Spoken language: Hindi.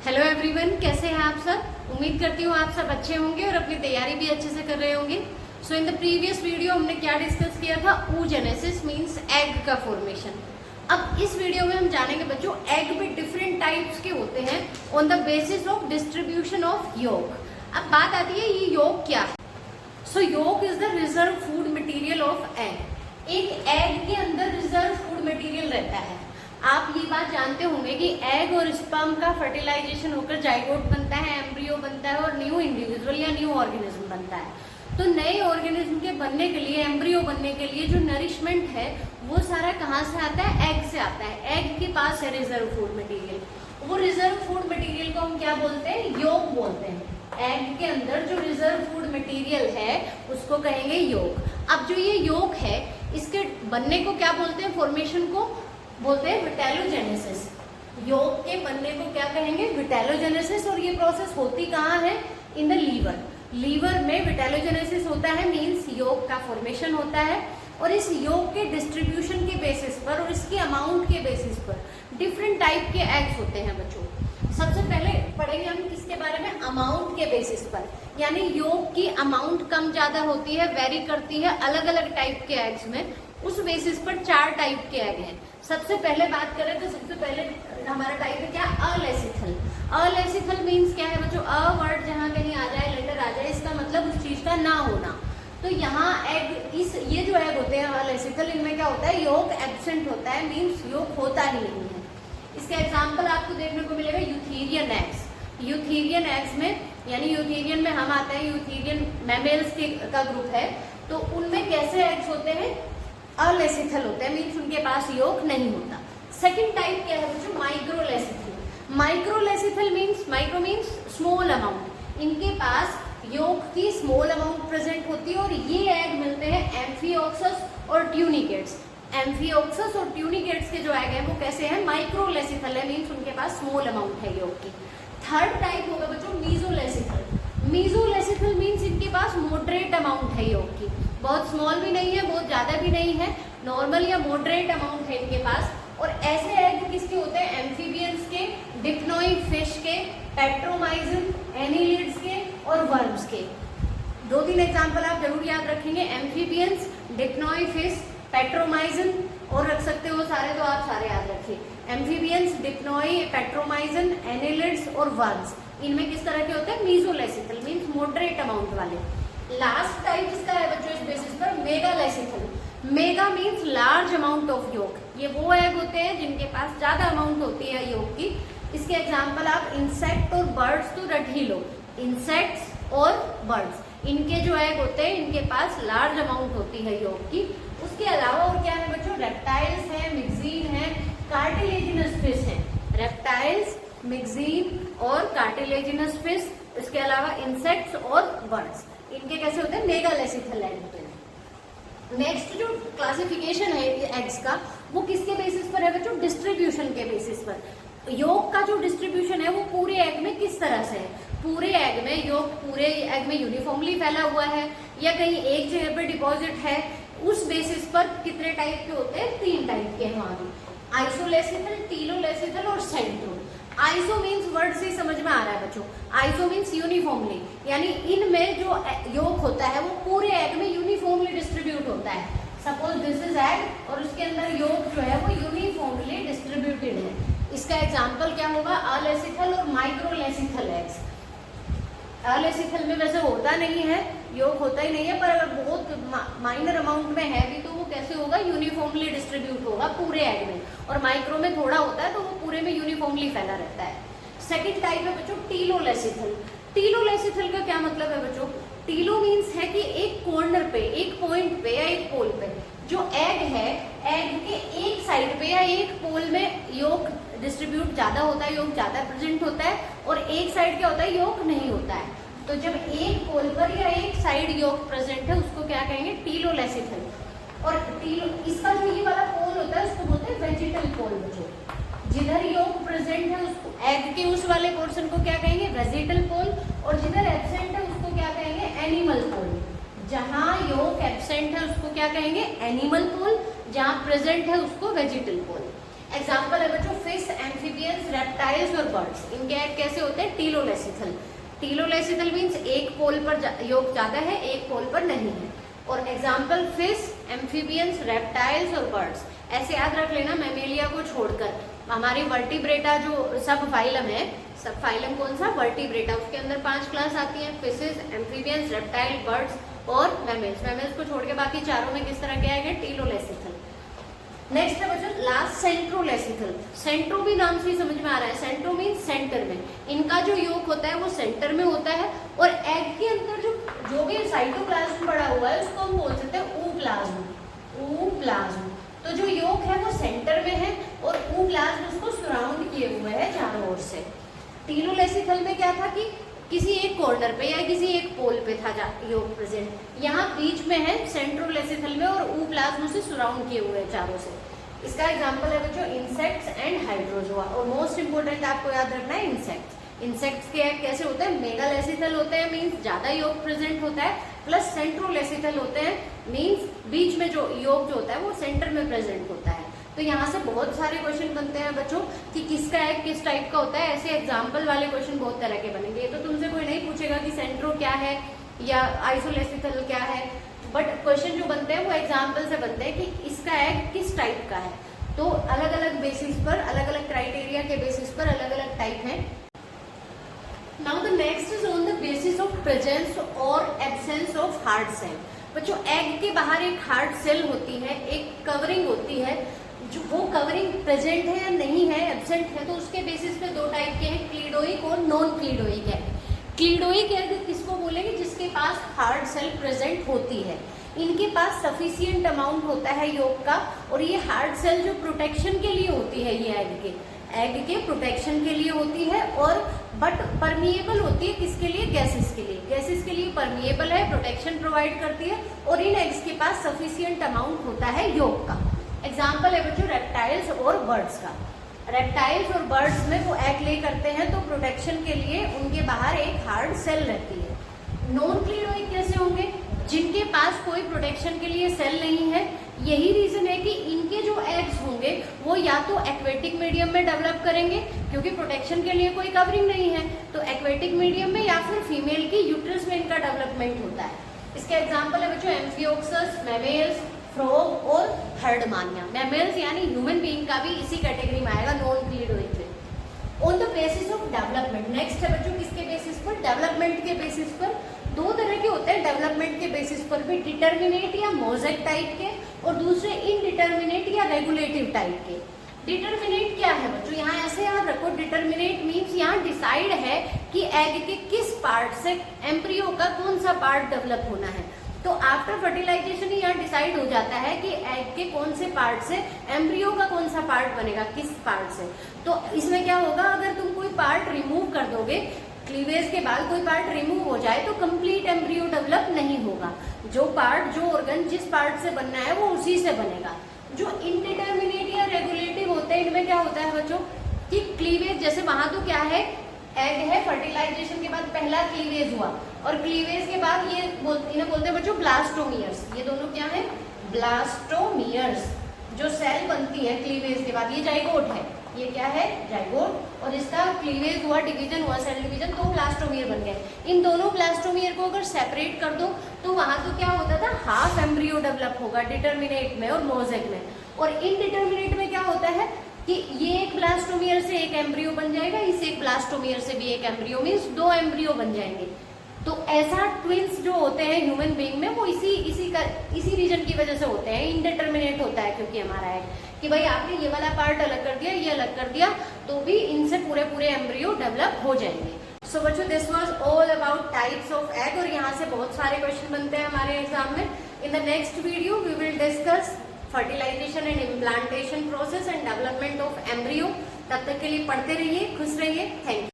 हेलो एवरीवन, कैसे हैं आप सब। उम्मीद करती हूँ आप सब अच्छे होंगे और अपनी तैयारी भी अच्छे से कर रहे होंगे। सो इन द प्रीवियस वीडियो हमने क्या डिस्कस किया था, oogenesis मींस एग का फॉर्मेशन। अब इस वीडियो में हम जानेंगे बच्चों एग में डिफरेंट टाइप्स के होते हैं on the basis of distribution of yolk. अब बात आती है ये योक क्या है। So yolk is the reserve food material of egg. एक एग के अंदर रिजर्व फूड मटेरियल रहता है। आप ये बात जानते होंगे कि एग और स्पर्म का फर्टिलाइजेशन होकर जाइगोट बनता है, एम्ब्रियो बनता है और न्यू इंडिविजुअल या न्यू ऑर्गेनिज्म बनता है। तो नए ऑर्गेनिज्म के बनने के लिए, एम्ब्रियो बनने के लिए जो नरिशमेंट है वो सारा कहाँ से आता है, एग से आता है। एग के पास है रिजर्व फूड मटेरियल। वो रिजर्व फूड मटेरियल को हम क्या बोलते हैं, योक बोलते हैं। एग के अंदर जो रिजर्व फूड मटेरियल है उसको कहेंगे योक। अब जो ये योक है इसके बनने को क्या बोलते हैं, फॉर्मेशन को बोलते हैं विटेलोजेनेसिस। योक के बनने को क्या कहेंगे, विटेलोजेनेसिस। और ये प्रोसेस होती कहाँ है, इन द लीवर। लीवर में विटेलोजेनेसिस होता है, मींस योक का फॉर्मेशन होता है। और इस योक के डिस्ट्रीब्यूशन के बेसिस पर और इसके अमाउंट के बेसिस पर डिफरेंट टाइप के एग्स होते हैं बच्चों। सबसे पहले पढ़ेंगे हम किसके बारे में, अमाउंट के बेसिस पर। यानी योक की अमाउंट कम ज्यादा होती है, वेरी करती है अलग अलग टाइप के एग्स में। उस बेसिस पर 4 टाइप के एग हैं। सबसे पहले बात करें तो सबसे पहले हमारा टाइप है क्या, अलेसिथल। अलेसिथल मींस क्या है बच्चों, अ वर्ड जहाँ कहीं आ जाए, लेटर आ जाए, इसका मतलब उस चीज का ना होना। तो यहाँ एग, ये जो एग होते हैं अलेसिथल, इनमें क्या होता है, योक एब्सेंट होता है, मींस योक होता ही नहीं है। इसका एग्जाम्पल आपको देखने को मिलेगा यूथेरियन एग्स। यूथेरियन एग्स में, यानी यूथेरियन में हम आते हैं, यूथेरियन मैमेल्स का ग्रुप है। तो उनमें कैसे एग्स होते हैं, अलेसिथल होते हैं, मीन्स उनके पास योक नहीं होता। सेकंड टाइप क्या है बच्चों, microlecithal. Microlecithal means, micro means small amount. इनके पास योक की स्मॉल अमाउंट प्रेजेंट होती है और ये एग मिलते हैं एम्फियोक्सस और ट्यूनिकेट्स। एम्फियोक्सस और ट्यूनिकेट्स के जो एग हैं वो कैसे हैं, माइक्रोलेसिथल है, मीन्स उनके पास स्मॉल अमाउंट है योक की। थर्ड टाइप होगा बच्चों मीजोलेसिथल। मीजोलेसिथल मीन्स इनके पास मॉडरेट अमाउंट है योक की, बहुत स्मॉल भी नहीं है, बहुत ज्यादा भी नहीं है, नॉर्मल या मॉडरेट अमाउंट है इनके पास। और ऐसे एग किसके होते हैं, एम्फीबियंस के, डिप्नोई फिश के, पेट्रोमाइजन, एनिलिड्स के और वर्म्स के। 2-3 एग्जांपल आप जरूर याद रखेंगे, एम्फीबियंस, डिप्नोई फिश, पेट्रोमाइजन, और रख सकते हो सारे, तो आप सारे याद रखिए। एम्फीबियंस, डिप्नोई, पेट्रोमाइजन, एनिलिड्स और वर्म्स, इनमें किस तरह के होते हैं, मीजोलेसिथल मीन्स मॉडरेट अमाउंट वाले। लास्ट टाइप इसका है बच्चों इस बेसिस पर, megalecithal. Mega means large amount of yolk. ये वो एग होते हैं जिनके पास ज्यादा अमाउंट होती है योक की। इसके एग्जांपल आप इंसेक्ट और बर्ड्स तो रट ही लो। इंसेक्ट्स और बर्ड्स, इनके जो एग होते हैं इनके पास लार्ज अमाउंट होती है योक की। उसके अलावा और क्या है बच्चों, रेप्टाइल्स है, मिक्सीन है, कार्टिलेजिनस फिश है। रेप्टाइल्स, मिक्सीन और कार्टिलेजिनस फिश, इसके अलावा इंसेक्ट्स और बर्ड्स, इनके कैसे होते हैं, मेगालेसिथल एग होते हैं। नेक्स्ट जो क्लासिफिकेशन है एग्स का, वो किसके बेसिस पर है बच्चों, डिस्ट्रीब्यूशन के बेसिस पर। योक का जो डिस्ट्रीब्यूशन है वो पूरे एग में किस तरह से है, पूरे एग में योक पूरे एग में यूनिफॉर्मली फैला हुआ है या कहीं एक जगह पर डिपॉजिट है, उस बेसिस पर कितने टाइप के होते हैं, 3 टाइप के हैं वहां भी, आइसोलेसिथल, टीलोलेसिथल और सेंट्रो। आइसो मीन्स वर्ड से समझ में आ रहा है बच्चों, आइसो मीन्स यूनिफॉर्मली, यानी इनमें जो योक होता है वो पूरे एग में यूनिफॉर्मली डिस्ट्रीब्यूट होता है। सपोज दिस इज एग और उसके अंदर योक जो है वो यूनिफॉर्मली डिस्ट्रीब्यूटेड है। इसका एग्जांपल क्या होगा, अलेसिथल और माइक्रोलेसिथल एग्स। अलेसिथल में वैसे होता नहीं है, योक होता ही नहीं है, पर अगर बहुत माइनर अमाउंट में है भी तो वो कैसे होगा, यूनिफॉर्मली डिस्ट्रीब्यूट होगा पूरे एग में। और माइक्रो में थोड़ा होता है तो वो पूरे में यूनिफॉर्मली फैला रहता है। सेकंड टाइप है बच्चों टीलोलेसिथल। टीलोलेसिथल का क्या मतलब है बच्चों, टीलो मीन्स है कि एक कॉर्नर पे, एक पॉइंट पे या एक पोल पे जो एग है, एग के एक साइड पे या एक पोल में योक डिस्ट्रीब्यूट ज्यादा होता है, योक ज्यादा प्रेजेंट होता है, और एक साइड क्या होता है, योक नहीं होता है। तो जब एक पोल पर या एक साइड योक प्रेजेंट है उसको क्या कहेंगे, टीलोलेसिथल। और टीलो, इसका जो ये वाला पोल होता है उसको बोलते हैं वेजिटल पोल बच्चों। जिधर योक प्रेजेंट है उसको, एग के उस वाले पोर्शन को क्या कहेंगे, वेजिटल पोल, और जिधर एब्सेंट है उसको क्या कहेंगे, एनिमल पोल। जहां योक एब्सेंट है उसको क्या कहेंगे, एनिमल पोल, जहां प्रेजेंट है उसको वेजिटल पोल। एग्जाम्पल है बच्चों फिश, एम्फीबियंस, रेप्टाइल्स और बर्ड्स। इनके एग कैसे होते हैं? टीलोलेसिथल। टीलोलेसिथल मीन्स एक पोल पर योग ज्यादा है, एक पोल पर नहीं है। और एग्जाम्पल फिश, एम्फीबियंस, रेप्टाइल्स और बर्ड्स। ऐसे याद रख लेना, मैमेलिया को छोड़कर हमारी वर्टिब्रेटा जो सब फाइलम है, सब फाइलम कौन सा? वर्टिब्रेटा। उसके अंदर 5 क्लास आती हैं, फिशेस, एम्फीबियंस, रेप्टाइल, बर्ड्स और मैमल्स। मैमल्स को छोड़ के बाकी चारों में किस तरह के आएंगे? टीलोलेसिथल। नेक्स्ट है बच्चों लास्ट सेंट्रोलेसिथल। सेंट्रो भी नाम से ही समझ में आ रहा है, सेंट्रो मीन सेंटर में। इनका जो योग होता है वो सेंटर में होता है और एग के अंदर जो भी साइटोप्लाज्म पड़ा हुआ है उसको हम बोल सकते हैं ooप्लाज्म। ooप्लाज्म। तो जो योग है वो सेंटर में है और ooप्लाज्म उसको सराउंड किए हुए है चारों ओर से। टीलोलेसिथल में क्या था कि किसी एक कॉर्नर पे या किसी एक पोल पे था योग प्रेजेंट। यहाँ बीच में है सेंट्रोलेसिथल में और ooप्लाज्म से सराउंड किए हुए हैं चारों से। इसका एग्जांपल है बच्चों इंसेक्ट्स एंड हाइड्रोजोआ। और मोस्ट इंपोर्टेंट आपको याद रखना है इंसेक्ट्स। इंसेक्ट्स के एग कैसे होते हैं? मेगालेसिथल होते हैं, मीन्स ज्यादा योग प्रेजेंट होता है, प्लस सेंट्रोलेसिथल होते हैं, मीन्स बीच में जो योग जो होता है वो सेंटर में प्रेजेंट होता है। तो यहाँ से बहुत सारे क्वेश्चन बनते हैं बच्चों कि किसका एग किस टाइप का होता है। ऐसे एग्जाम्पल वाले क्वेश्चन बहुत तरह के बनेंगे। ये तो तुमसे कोई नहीं पूछेगा कि सेंट्रो क्या है या आइसोलेसिथल क्या है, बट क्वेश्चन जो बनते हैं वो एग्जाम्पल से बनते हैं कि इसका एग किस टाइप का है। तो अलग अलग बेसिस पर, अलग अलग क्राइटेरिया के बेसिस पर अलग अलग टाइप है। Now the next is on the basis of presence और एब्सेंस ऑफ हार्ड सेल। बच्चों एग के बाहर एक हार्ड सेल होती है, एक कवरिंग होती है, जो वो कवरिंग प्रेजेंट है या नहीं है, एब्सेंट है, तो उसके बेसिस पे 2 टाइप के हैं, क्लीडोइक और नॉन क्लीडोइक एग। क्लीडोइक एग किसको बोलेंगे? जिसके पास हार्ड सेल प्रेजेंट होती है। इनके पास सफिशिएंट अमाउंट होता है योग का और ये हार्ड सेल जो प्रोटेक्शन के लिए होती है, ये एग के प्रोटेक्शन के लिए होती है और बट परमिएबल होती है किसके लिए? गैसेस के लिए। गैसेस के लिए परमिएबल है, प्रोटेक्शन प्रोवाइड करती है और इन एग्स के पास सफिशिएंट अमाउंट होता है योग का। एग्जाम्पल है बच्चों रेप्टाइल्स और बर्ड्स का। रेप्टाइल्स और बर्ड्स में वो एग ले करते हैं तो प्रोटेक्शन के लिए उनके बाहर एक हार्ड सेल रहती है। नॉन क्लीडोइक कैसे होंगे? जिनके पास कोई प्रोटेक्शन के लिए सेल नहीं है। यही रीजन है कि इनके जो एग्स होंगे वो या तो एक्वेटिक मीडियम में डेवलप करेंगे क्योंकि प्रोटेक्शन के लिए कोई कवरिंग नहीं है, तो एक्वेटिक मीडियम में या फिर फीमेल की यूट्रस में इनका डेवलपमेंट होता है। इसके एग्जाम्पल है बच्चों एम्फियोक्सस, मैमेल्स, फ्रॉग और हर्डमानिया। मैमल्स यानी ह्यूमन बीइंग का भी इसी कैटेगरी में आएगा, नॉन क्लीडोइक में। On the basis of development. Next है बच्चों किसके बेसिस पर? डेवलपमेंट के बेसिस पर। 2 तरह के होते हैं डेवलपमेंट के बेसिस पर भी, डिटर्मिनेट या मोज़ेक टाइप के और दूसरे इनडिटर्मिनेट या रेगुलेटिव टाइप के। डिटर्मिनेट क्या है बच्चों? यहाँ ऐसे याद रखो, डिटर्मिनेट मीन्स यहाँ डिसाइड है कि एग के किस पार्ट से एम्ब्रियो का कौन सा पार्ट डेवलप होना है। तो आफ्टर फर्टिलाइजेशन ही यहाँ डिसाइड हो जाता है कि एग के कौन से पार्ट से एम्ब्रियो का कौन सा पार्ट बनेगा, किस पार्ट से। तो इसमें क्या होगा, अगर तुम कोई पार्ट रिमूव कर दोगे, क्लीवेज के बाद कोई पार्ट रिमूव हो जाए तो कंप्लीट एम्ब्रियो डेवलप नहीं होगा। जो पार्ट, जो ऑर्गन जिस पार्ट से बनना है वो उसी से बनेगा। जो इनडिटर्मिनेट या रेगुलेटिव होते हैं, इनमें क्या होता है बच्चों कि क्लीवेज, जैसे वहां तो क्या है, एग है, फर्टिलाइजेशन के बाद पहला क्लीवेज हुआ और क्लीवेज के बाद ये इन्हें बोलते हैं बच्चों ब्लास्टोमियर्स। ये दोनों क्या है? ब्लास्टोमियर्स। जो सेल बनती है क्लीवेज के बाद, ये जाइगोट है, ये क्या है? जाइगोट। और इसका क्लीवेज हुआ, डिवीजन हुआ, सेल डिवीजन, तो ब्लास्टोमियर बन गए। इन दोनों ब्लास्टोमियर को अगर सेपरेट कर दो तो वहां तो क्या होता था, हाफ एम्ब्रियो डेवलप होगा डिटर्मिनेट में और मोज़ेक में। और इनडिटर्मिनेट में क्या होता है कि ये एक ब्लास्टोमियर से एक एम्ब्रियो बन जाएगा, इस एक ब्लास्टोमियर से भी एक एम्ब्रियो, मीन्स 2 एम्ब्रियो बन जाएंगे। तो ऐसा ट्विंस जो होते हैं ह्यूमन बीइंग में वो इसी रीजन की वजह से होते हैं। इनडिटर्मिनेट होता है क्योंकि हमारा है कि भाई आपने ये वाला पार्ट अलग कर दिया, ये अलग कर दिया, तो भी इनसे पूरे एम्ब्रियो डेवलप हो जाएंगे। सो बच्चों this was all about types of egg और यहाँ से बहुत सारे क्वेश्चन बनते हैं हमारे एग्जाम में। In the next video we will discuss fertilisation and implantation process and development of embryo. तब तक के लिए पढ़ते रहिए, खुश रहिए। Thank you.